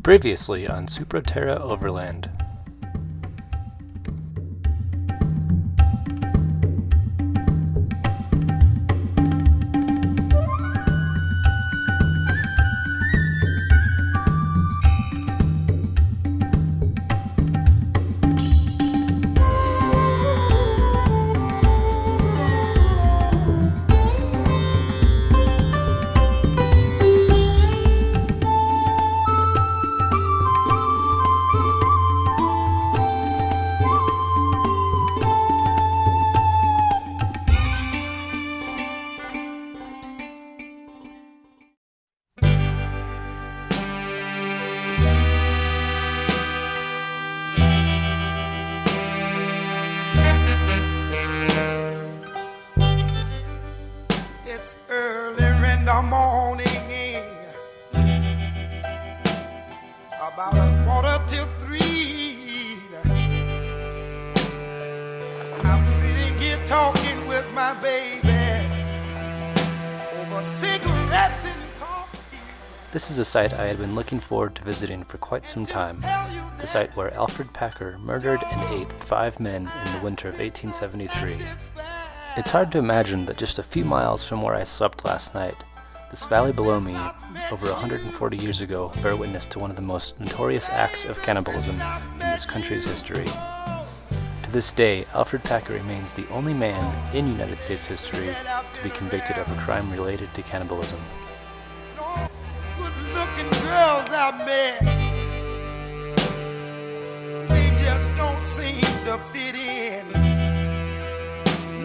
Previously on Supra Terra Overland. It's early in the morning, about 2:45. I'm sitting here talking with my baby over cigarettes and coffee. This is a site I had been looking forward to visiting for quite some time. The site where Alfred Packer murdered and ate 5 men in the winter of 1873. It's hard to imagine that just a few miles from where I slept last night, this valley below me, over 140 years ago, bear witness to one of the most notorious acts of cannibalism in this country's history. To this day, Alfred Packer remains the only man in United States history to be convicted of a crime related to cannibalism. Good-looking girls I met, they just don't seem to fit in.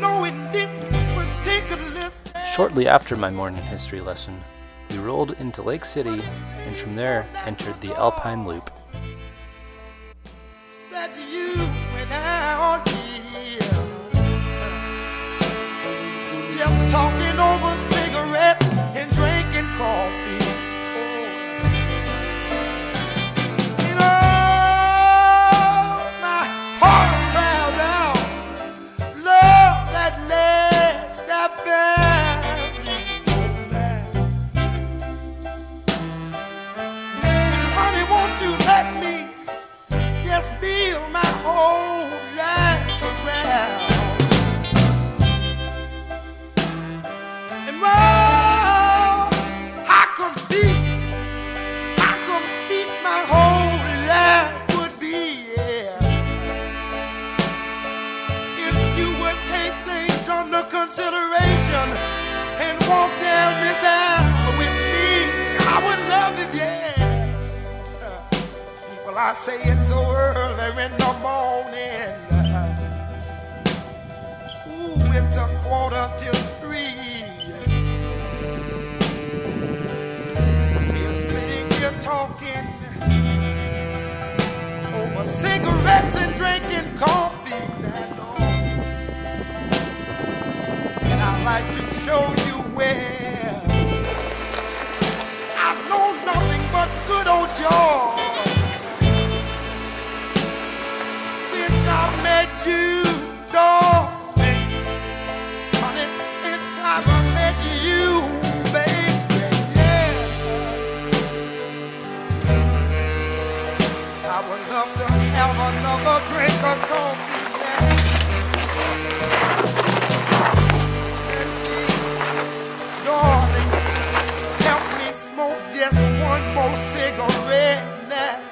No, it didn't particularly. Shortly after my morning history lesson, we rolled into Lake City and from there entered the Alpine Loop. That you and I are here, just talking over cigarettes and drinking coffee. You know, my heart cries out, love that last I found you. And honey, won't you let me just build my whole life around? And well, I compete my whole life would be, yeah, if you would take things under consideration and walk down this aisle with me. I would love it, yeah. Well, I say it's so early in the morning. Ooh, it's 2:45. We're sitting here talking over cigarettes and drinking coffee. And I'd like to show you where I know nothing but good old joy. Since I met you, darling, honey, since I met you, baby, yeah, I would love to have another drink of coffee, yeah. And darling, help me smoke just one more cigarette now.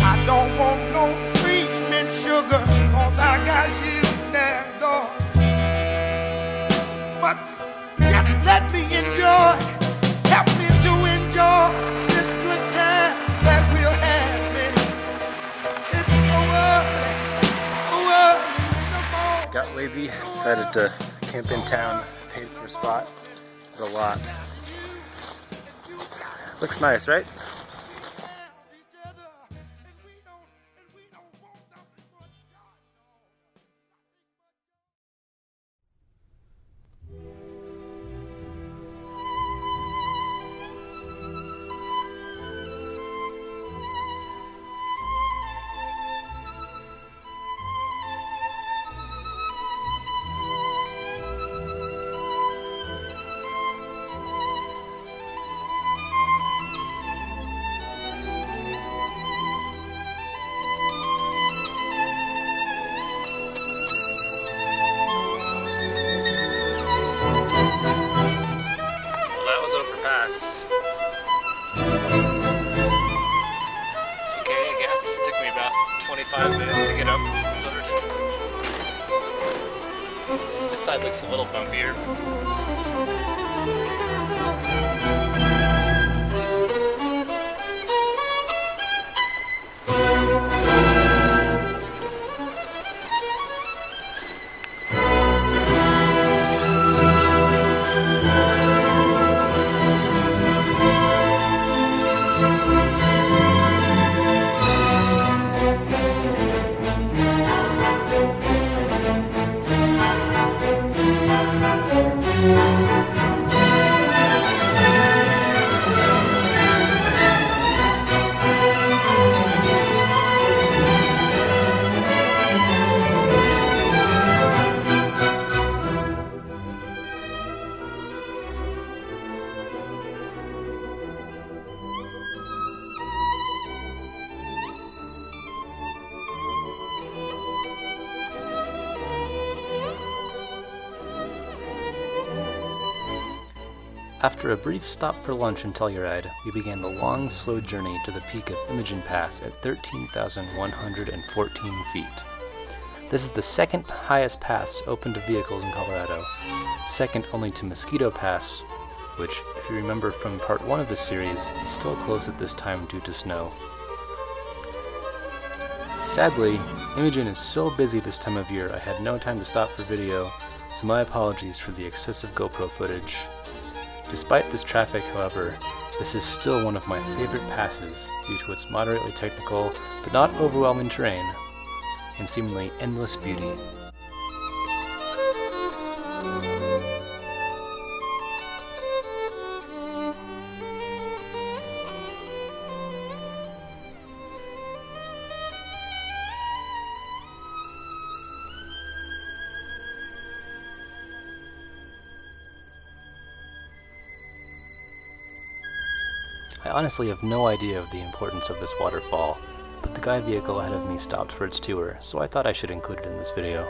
I don't want no cream and sugar, 'cause I got you now, darling. But just let me enjoy, help me to enjoy this good time that we'll have, baby. It's so early in the morning. Got lazy, decided to camp in town, paid for a spot at a lot. Looks nice, right? the pass. It's okay, I guess. It took me about 25 minutes to get up from Silverton. This side looks a little bumpier. After a brief stop for lunch in Telluride, we began the long, slow journey to the peak of Imogen Pass at 13,114 feet. This is the second highest pass open to vehicles in Colorado, second only to Mosquito Pass, which, if you remember from part 1 of this series, is still closed at this time due to snow. Sadly, Imogen is so busy this time of year I had no time to stop for video, so my apologies for the excessive GoPro footage. Despite this traffic, however, this is still one of my favorite passes due to its moderately technical but not overwhelming terrain and seemingly endless beauty. I honestly have no idea of the importance of this waterfall, but the guide vehicle ahead of me stopped for its tour, so I thought I should include it in this video.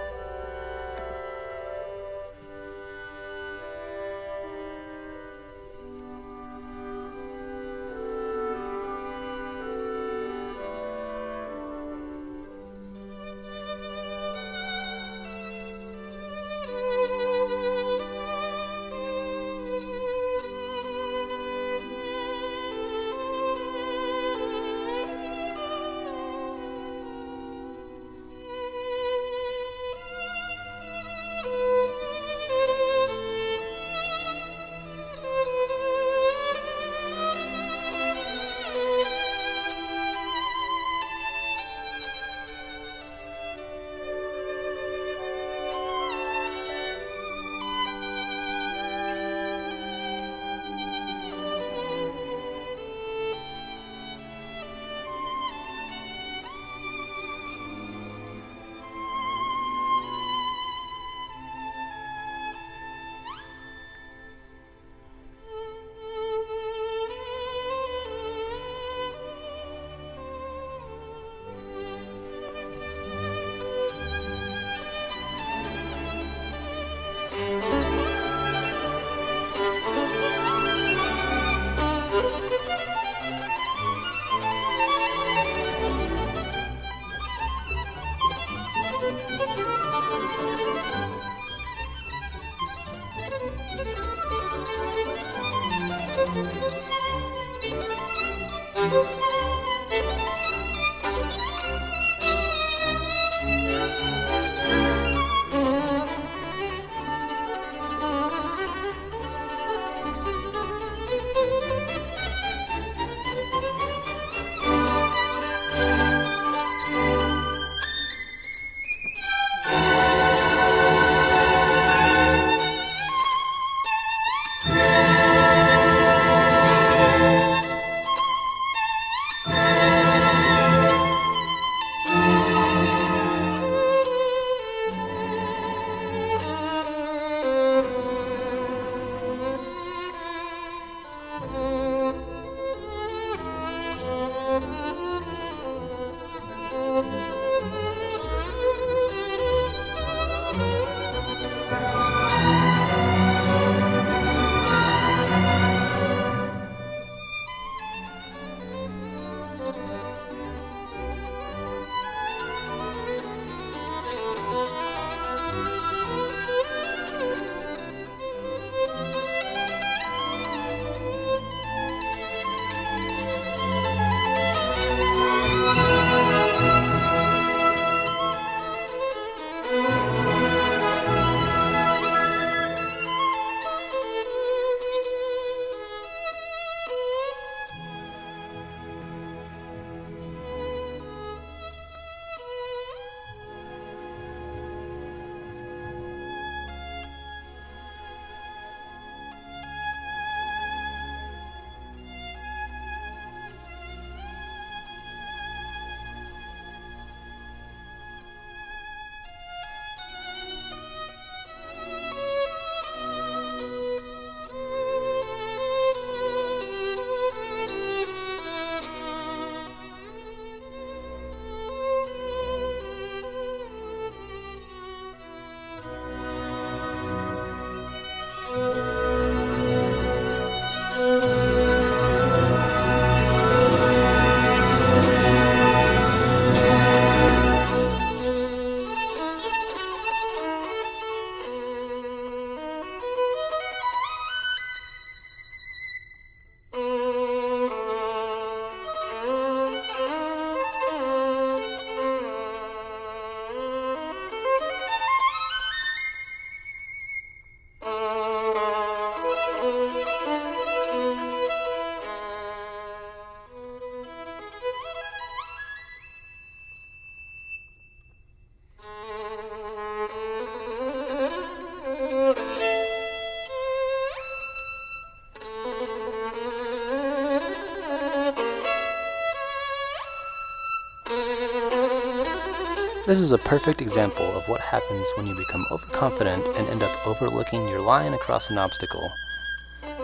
This is a perfect example of what happens when you become overconfident and end up overlooking your line across an obstacle.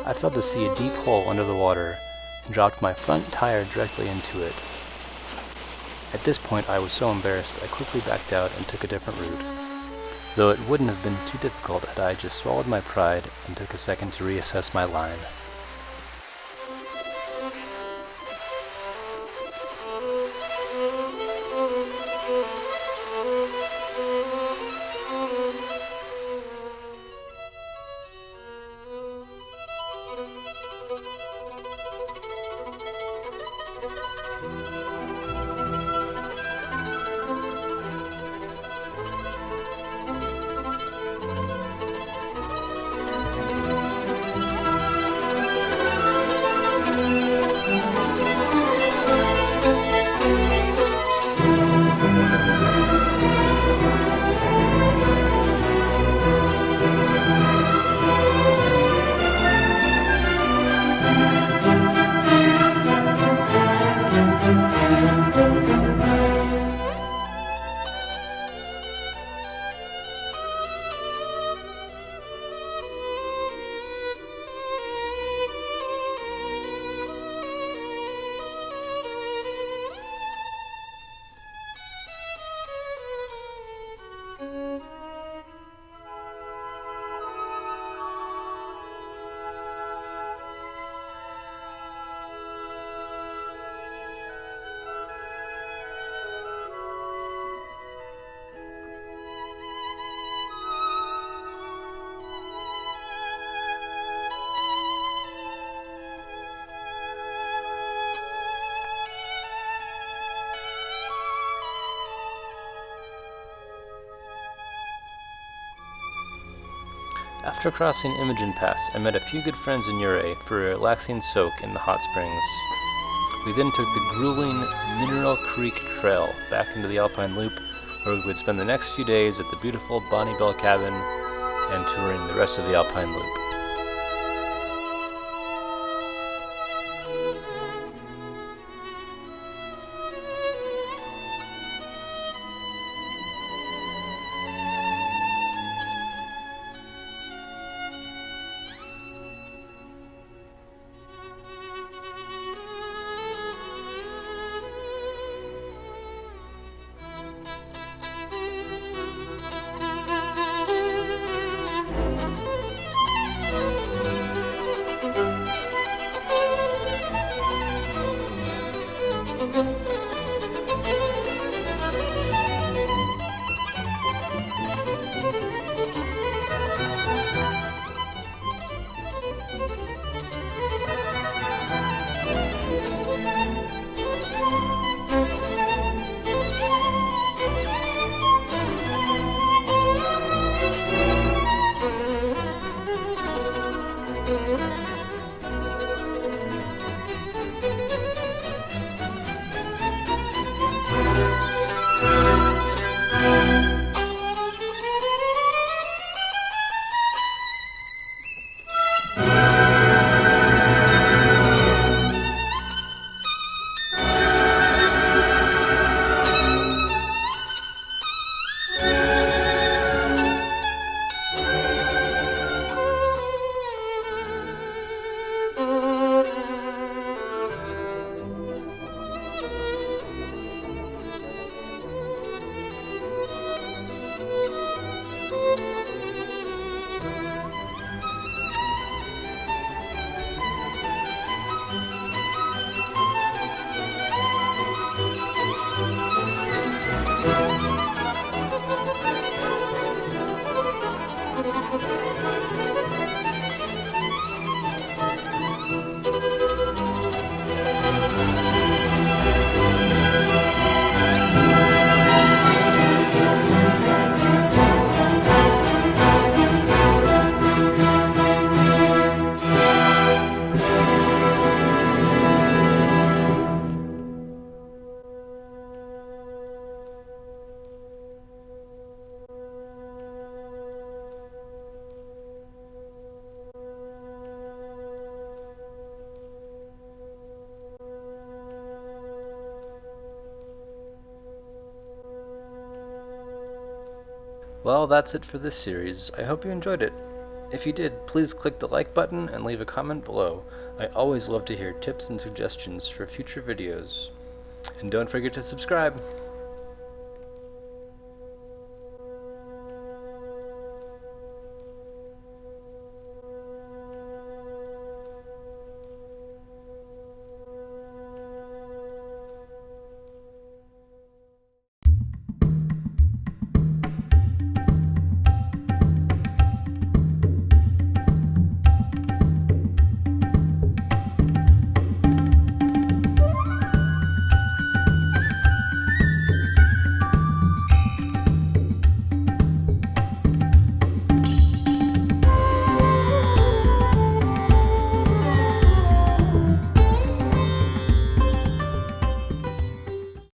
I failed to see a deep hole under the water and dropped my front tire directly into it. At this point I was so embarrassed I quickly backed out and took a different route, though it wouldn't have been too difficult had I just swallowed my pride and took a second to reassess my line. After crossing Imogen Pass, I met a few good friends in Ouray for a relaxing soak in the hot springs. We then took the grueling Mineral Creek Trail back into the Alpine Loop, where we would spend the next few days at the beautiful Belle cabin and touring the rest of the Alpine Loop. Well, that's it for this series. I hope you enjoyed it. If you did, please click the like button and leave a comment below. I always love to hear tips and suggestions for future videos. And don't forget to subscribe!